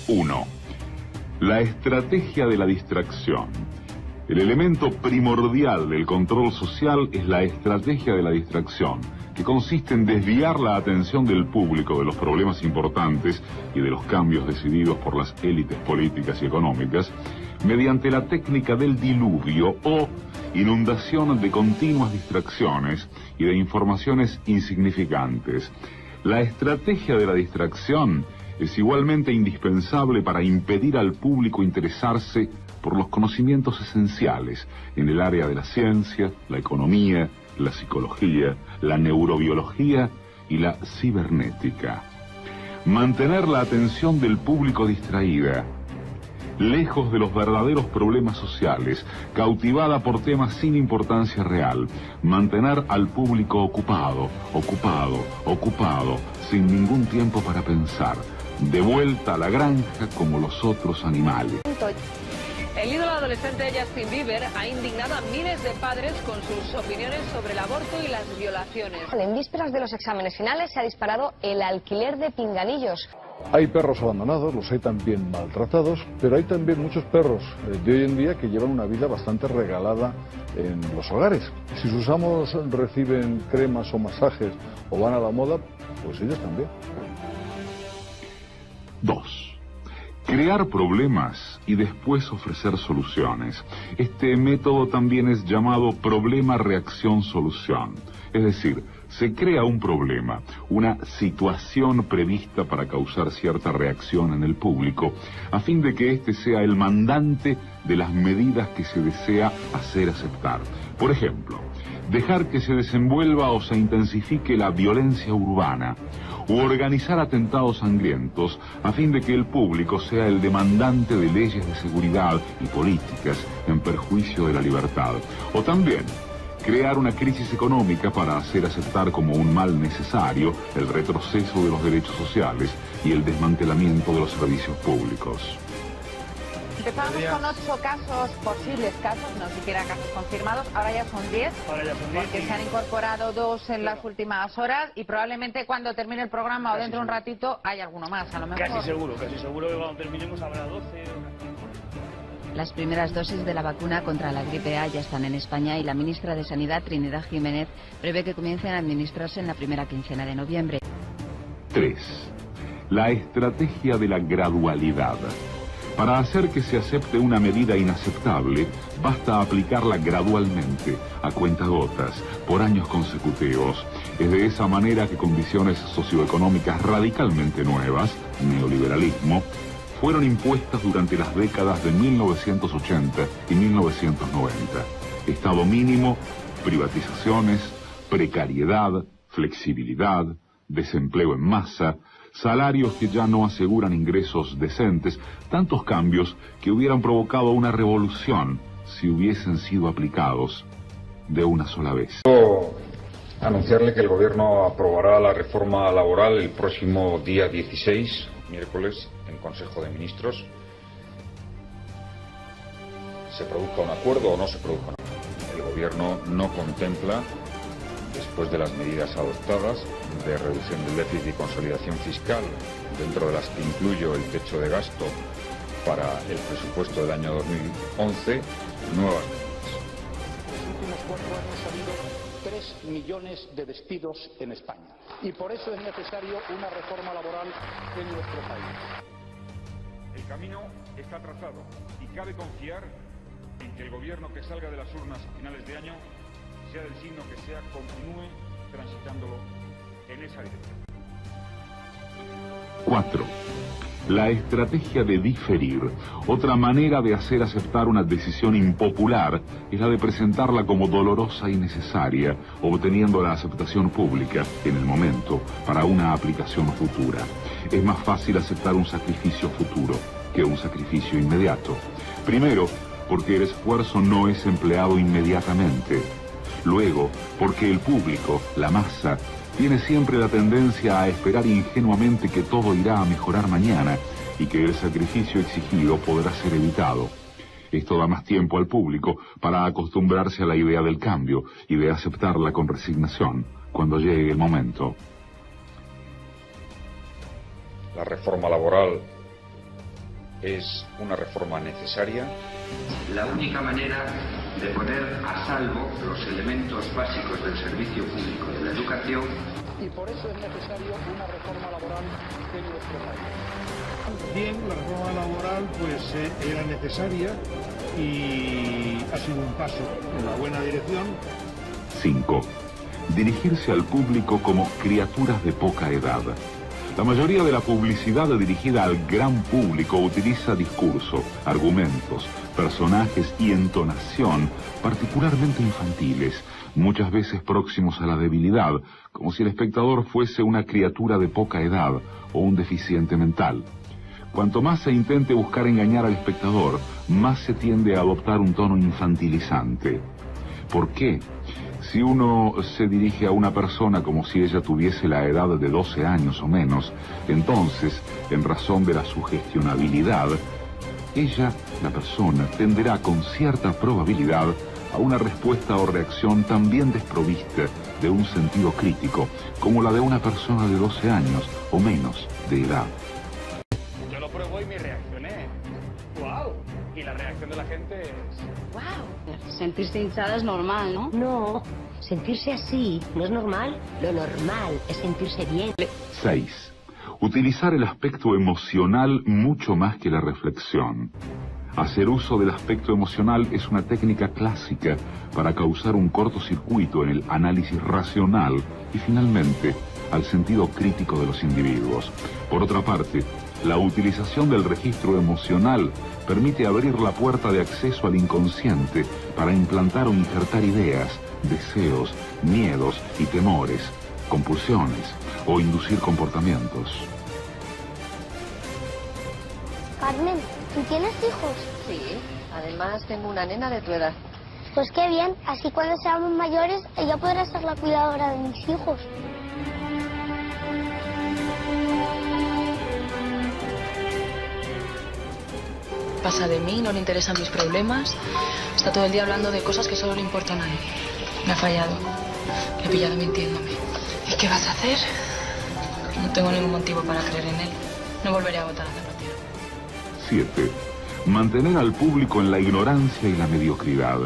1. La estrategia de la distracción. El elemento primordial del control social es la estrategia de la distracción, que consiste en desviar la atención del público de los problemas importantes y de los cambios decididos por las élites políticas y económicas mediante la técnica del diluvio o inundación de continuas distracciones y de informaciones insignificantes. La estrategia de la distracción es igualmente indispensable para impedir al público interesarse por los conocimientos esenciales en el área de la ciencia, la economía, la psicología, la neurobiología y la cibernética. Mantener la atención del público distraída, lejos de los verdaderos problemas sociales, cautivada por temas sin importancia real. Mantener al público ocupado, sin ningún tiempo para pensar. De vuelta a la granja como los otros animales. El ídolo adolescente Justin Bieber ha indignado a miles de padres con sus opiniones sobre el aborto y las violaciones. En vísperas de los exámenes finales se ha disparado el alquiler de pinganillos. Hay perros abandonados, los hay también maltratados, pero hay también muchos perros de hoy en día que llevan una vida bastante regalada en los hogares. Si sus amos reciben cremas o masajes o van a la moda, pues ellos también. 2. Crear problemas y después ofrecer soluciones. Este método también es llamado problema-reacción-solución. Es decir, se crea un problema, una situación prevista para causar cierta reacción en el público, a fin de que éste sea el mandante de las medidas que se desea hacer aceptar. Por ejemplo, dejar que se desenvuelva o se intensifique la violencia urbana, u organizar atentados sangrientos a fin de que el público sea el demandante de leyes de seguridad y políticas en perjuicio de la libertad. O también crear una crisis económica para hacer aceptar como un mal necesario el retroceso de los derechos sociales y el desmantelamiento de los servicios públicos. Empezamos con 8 casos, posibles casos, no siquiera casos confirmados, ahora ya son 10, porque se han incorporado 2 en las últimas horas y probablemente cuando termine el programa o dentro de un ratito hay alguno más, a lo mejor. Casi seguro que cuando terminemos habrá 12. Las primeras dosis de la vacuna contra la gripe A ya están en España y la ministra de Sanidad, Trinidad Jiménez, prevé que comiencen a administrarse en la primera quincena de noviembre. 3. La estrategia de la gradualidad. Para hacer que se acepte una medida inaceptable, basta aplicarla gradualmente, a cuentagotas, por años consecutivos. Es de esa manera que condiciones socioeconómicas radicalmente nuevas, neoliberalismo, fueron impuestas durante las décadas de 1980 y 1990. Estado mínimo, privatizaciones, precariedad, flexibilidad, desempleo en masa, salarios que ya no aseguran ingresos decentes, tantos cambios que hubieran provocado una revolución si hubiesen sido aplicados de una sola vez. Quiero anunciarle que el Gobierno aprobará la reforma laboral el próximo día 16, miércoles, en Consejo de Ministros. Se produzca un acuerdo o no se produzca un acuerdo. El Gobierno no contempla, después de las medidas adoptadas de reducción del déficit y consolidación fiscal, dentro de las que incluyo el techo de gasto para el presupuesto del año 2011, nuevas medidas. En los últimos 4 años ha habido 3 millones de despidos en España y por eso es necesario una reforma laboral en nuestro país. El camino está trazado y cabe confiar en que el Gobierno que salga de las urnas a finales de año, sea del signo que sea, continúe transitándolo en esa dirección. 4. La estrategia de diferir. Otra manera de hacer aceptar una decisión impopular es la de presentarla como dolorosa y necesaria, obteniendo la aceptación pública en el momento para una aplicación futura. Es más fácil aceptar un sacrificio futuro que un sacrificio inmediato. Primero, porque el esfuerzo no es empleado inmediatamente. Luego, porque el público, la masa, tiene siempre la tendencia a esperar ingenuamente que todo irá a mejorar mañana y que el sacrificio exigido podrá ser evitado. Esto da más tiempo al público para acostumbrarse a la idea del cambio y de aceptarla con resignación cuando llegue el momento. La reforma laboral es una reforma necesaria. La única manera de poner a salvo los elementos básicos del servicio público de la educación. Y por eso es necesario una reforma laboral en nuestro país. Bien, la reforma laboral pues era necesaria y ha sido un paso en la buena dirección. 5. Dirigirse al público como criaturas de poca edad. La mayoría de la publicidad dirigida al gran público utiliza discurso, argumentos, personajes y entonación particularmente infantiles, muchas veces próximos a la debilidad, como si el espectador fuese una criatura de poca edad o un deficiente mental. Cuanto más se intente buscar engañar al espectador, más se tiende a adoptar un tono infantilizante. ¿Por qué? Si uno se dirige a una persona como si ella tuviese la edad de 12 años o menos, entonces, en razón de la sugestionabilidad, ella, la persona, tenderá con cierta probabilidad a una respuesta o reacción también desprovista de un sentido crítico, como la de una persona de 12 años o menos de edad. Yo lo pruebo y me reaccioné. ¡Wow! Y la reacción de la gente es... ¡Wow! Sentirse hinchada es normal, ¿no? No, sentirse así no es normal. Lo normal es sentirse bien. 6. Utilizar el aspecto emocional mucho más que la reflexión. Hacer uso del aspecto emocional es una técnica clásica para causar un cortocircuito en el análisis racional y finalmente al sentido crítico de los individuos. Por otra parte, la utilización del registro emocional permite abrir la puerta de acceso al inconsciente para implantar o injertar ideas, deseos, miedos y temores, compulsiones o inducir comportamientos. Carmen, ¿tú tienes hijos? Sí, además tengo una nena de tu edad. Pues qué bien, así cuando seamos mayores ella podrá ser la cuidadora de mis hijos. Pasa de mí, no le interesan mis problemas. Está todo el día hablando de cosas que solo le importan a él. Me ha fallado. Le he pillado mintiéndome. ¿Y qué vas a hacer? No tengo ningún motivo para creer en él. No volveré a votar a Zapatero. 7. Mantener al público en la ignorancia y la mediocridad.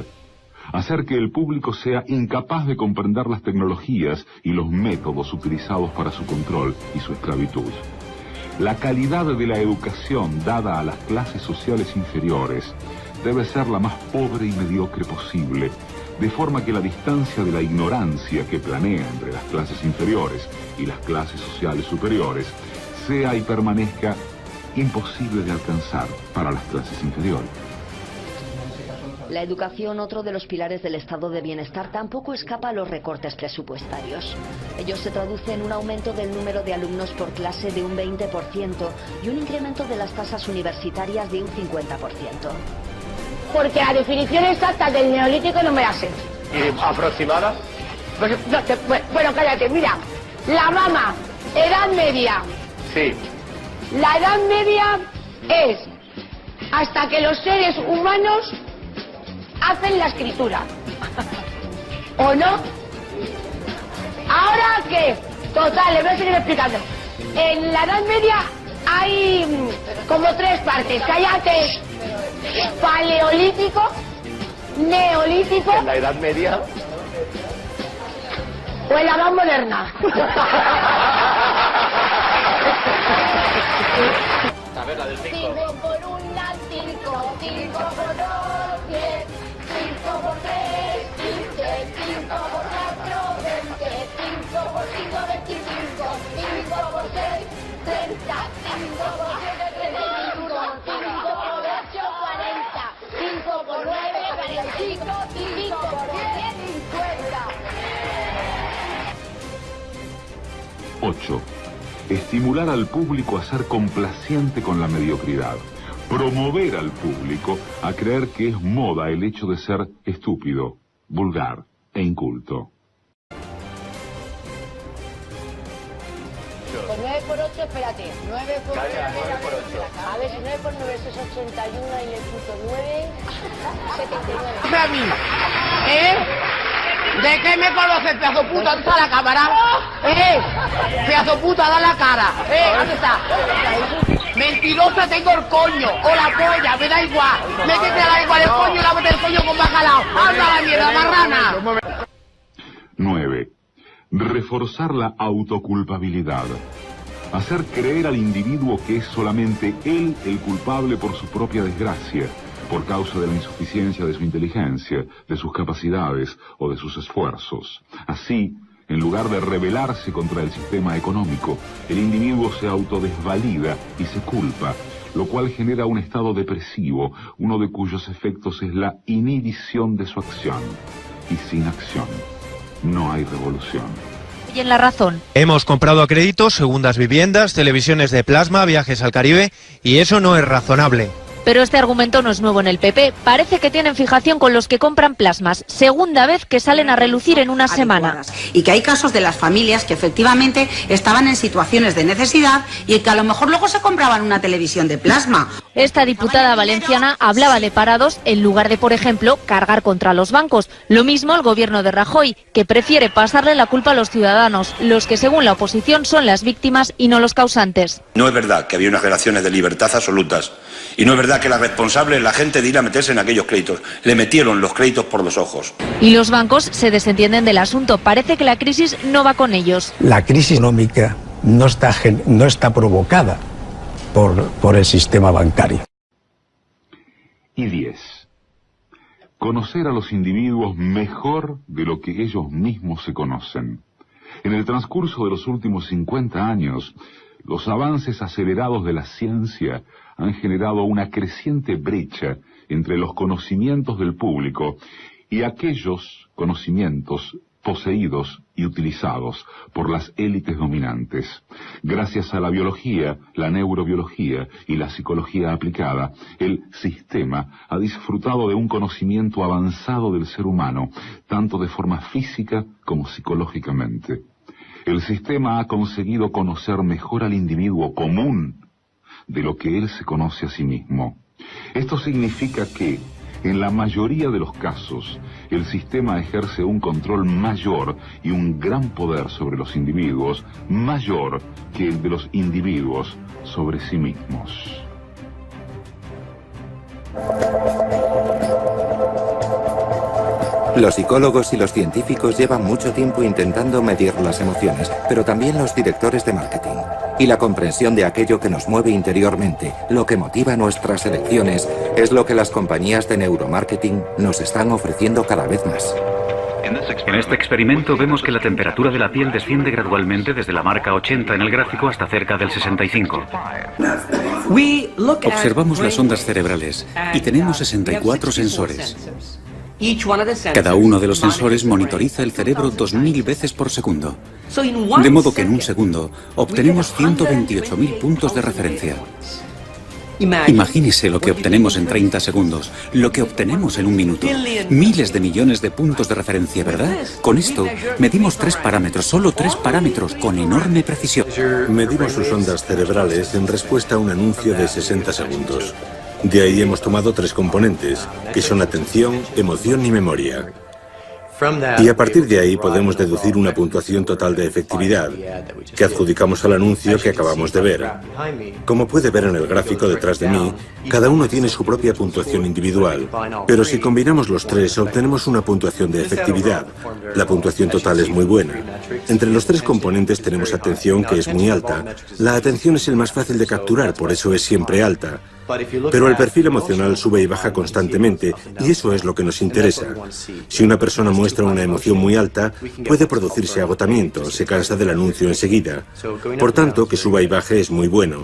Hacer que el público sea incapaz de comprender las tecnologías y los métodos utilizados para su control y su esclavitud. La calidad de la educación dada a las clases sociales inferiores debe ser la más pobre y mediocre posible, de forma que la distancia de la ignorancia que planea entre las clases inferiores y las clases sociales superiores sea y permanezca imposible de alcanzar para las clases inferiores. La educación, otro de los pilares del estado de bienestar, tampoco escapa a los recortes presupuestarios. Ello se traduce en un aumento del número de alumnos por clase de un 20% y un incremento de las tasas universitarias de un 50%. Porque la definición exacta del neolítico no me la sé. ¿Y aproximada? Bueno, cállate, mira. La mama, edad media. Sí. La edad media es hasta que los seres humanos hacen la escritura. ¿O no? ¿Ahora qué? Total, le voy a seguir explicando. En la Edad Media hay como tres partes. Que hay antes paleolítico, neolítico... ¿En la Edad Media? O en la Edad Moderna. A ver, la del 5. 5 por 1, 5, 5 por 2, 10, 5 por 3, 15, 5 por 4, 20, 5 por 5, 25, 5 por 6, 30, 5 por 7, 35, 5 por 8, 40, 5 por 9, 45, 5 por 10, 50. 8. Estimular al público a ser complaciente con la mediocridad. Promover al público a creer que es moda el hecho de ser estúpido, vulgar e inculto. Pues 9 por 8, espérate. 9 por 9. A ver, si 9 por 9 es 81 y le quito 9, 79. ¡A mí! ¿Eh? ¿De qué me conoces, pedazo puta? ¿Dónde está la cámara? Pedazo puta, da la cara. ¿Dónde está? Mentirosa, tengo el coño o la polla, me da igual. Métete a la igual el coño y lávate el coño con bacalao. ¡Anda la mierda, marrana! 9. Reforzar la autoculpabilidad. Hacer creer al individuo que es solamente él el culpable por su propia desgracia, por causa de la insuficiencia de su inteligencia, de sus capacidades o de sus esfuerzos. Así, en lugar de rebelarse contra el sistema económico, el individuo se autodesvalida y se culpa, lo cual genera un estado depresivo, uno de cuyos efectos es la inhibición de su acción. Y sin acción, no hay revolución. Y en La Razón. Hemos comprado a crédito segundas viviendas, televisiones de plasma, viajes al Caribe, y eso no es razonable. Pero este argumento no es nuevo en el PP. Parece que tienen fijación con los que compran plasmas. Segunda vez que salen a relucir en una semana. Y que hay casos de las familias que efectivamente estaban en situaciones de necesidad y que a lo mejor luego se compraban una televisión de plasma. Esta diputada valenciana hablaba de parados en lugar de, por ejemplo, cargar contra los bancos. Lo mismo el gobierno de Rajoy, que prefiere pasarle la culpa a los ciudadanos, los que según la oposición son las víctimas y no los causantes. No es verdad que había unas relaciones de libertad absolutas. Y no es verdad que la responsable es la gente de ir a meterse en aquellos créditos. Le metieron los créditos por los ojos. Y los bancos se desentienden del asunto. Parece que la crisis no va con ellos. La crisis económica no está provocada por el sistema bancario. Y 10. Conocer a los individuos mejor de lo que ellos mismos se conocen. En el transcurso de los últimos 50 años, los avances acelerados de la ciencia han generado una creciente brecha entre los conocimientos del público y aquellos conocimientos poseídos y utilizados por las élites dominantes. Gracias a la biología, la neurobiología y la psicología aplicada, el sistema ha disfrutado de un conocimiento avanzado del ser humano, tanto de forma física como psicológicamente. El sistema ha conseguido conocer mejor al individuo común de lo que él se conoce a sí mismo. Esto significa que, en la mayoría de los casos, el sistema ejerce un control mayor y un gran poder sobre los individuos, mayor que el de los individuos sobre sí mismos. Los psicólogos y los científicos llevan mucho tiempo intentando medir las emociones, pero también los directores de marketing. Y la comprensión de aquello que nos mueve interiormente, lo que motiva nuestras elecciones, es lo que las compañías de neuromarketing nos están ofreciendo cada vez más. En este experimento vemos que la temperatura de la piel desciende gradualmente desde la marca 80 en el gráfico hasta cerca del 65. Observamos las ondas cerebrales y tenemos 64 sensores. Cada uno de los sensores monitoriza el cerebro 2000 veces por segundo. De modo que en un segundo obtenemos 128.000 puntos de referencia. Imagínese lo que obtenemos en 30 segundos, lo que obtenemos en un minuto. Miles de millones de puntos de referencia, ¿verdad? Con esto medimos 3 parámetros, solo 3 parámetros, con enorme precisión. Medimos sus ondas cerebrales en respuesta a un anuncio de 60 segundos. De ahí hemos tomado 3 componentes, que son atención, emoción y memoria. Y a partir de ahí podemos deducir una puntuación total de efectividad, que adjudicamos al anuncio que acabamos de ver. Como puede ver en el gráfico detrás de mí, cada uno tiene su propia puntuación individual, pero si combinamos los 3 obtenemos una puntuación de efectividad. La puntuación total es muy buena. Entre los 3 componentes tenemos atención, que es muy alta. La atención es el más fácil de capturar, por eso es siempre alta. Pero el perfil emocional sube y baja constantemente, y eso es lo que nos interesa. Si una persona muestra una emoción muy alta, puede producirse agotamiento, se cansa del anuncio enseguida. Por tanto, que suba y baje es muy bueno.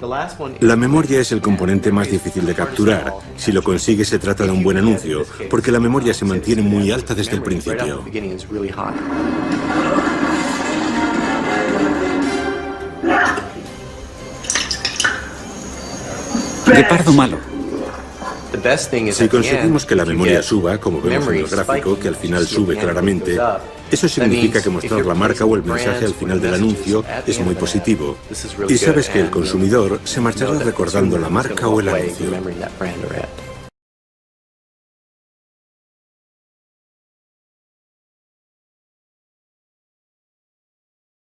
La memoria es el componente más difícil de capturar. Si lo consigue, se trata de un buen anuncio, porque la memoria se mantiene muy alta desde el principio. De pardo malo. Si conseguimos que la memoria suba, como vemos en el gráfico, que al final sube claramente, eso significa que mostrar la marca o el mensaje al final del anuncio es muy positivo. Y sabes que el consumidor se marchará recordando la marca o el anuncio.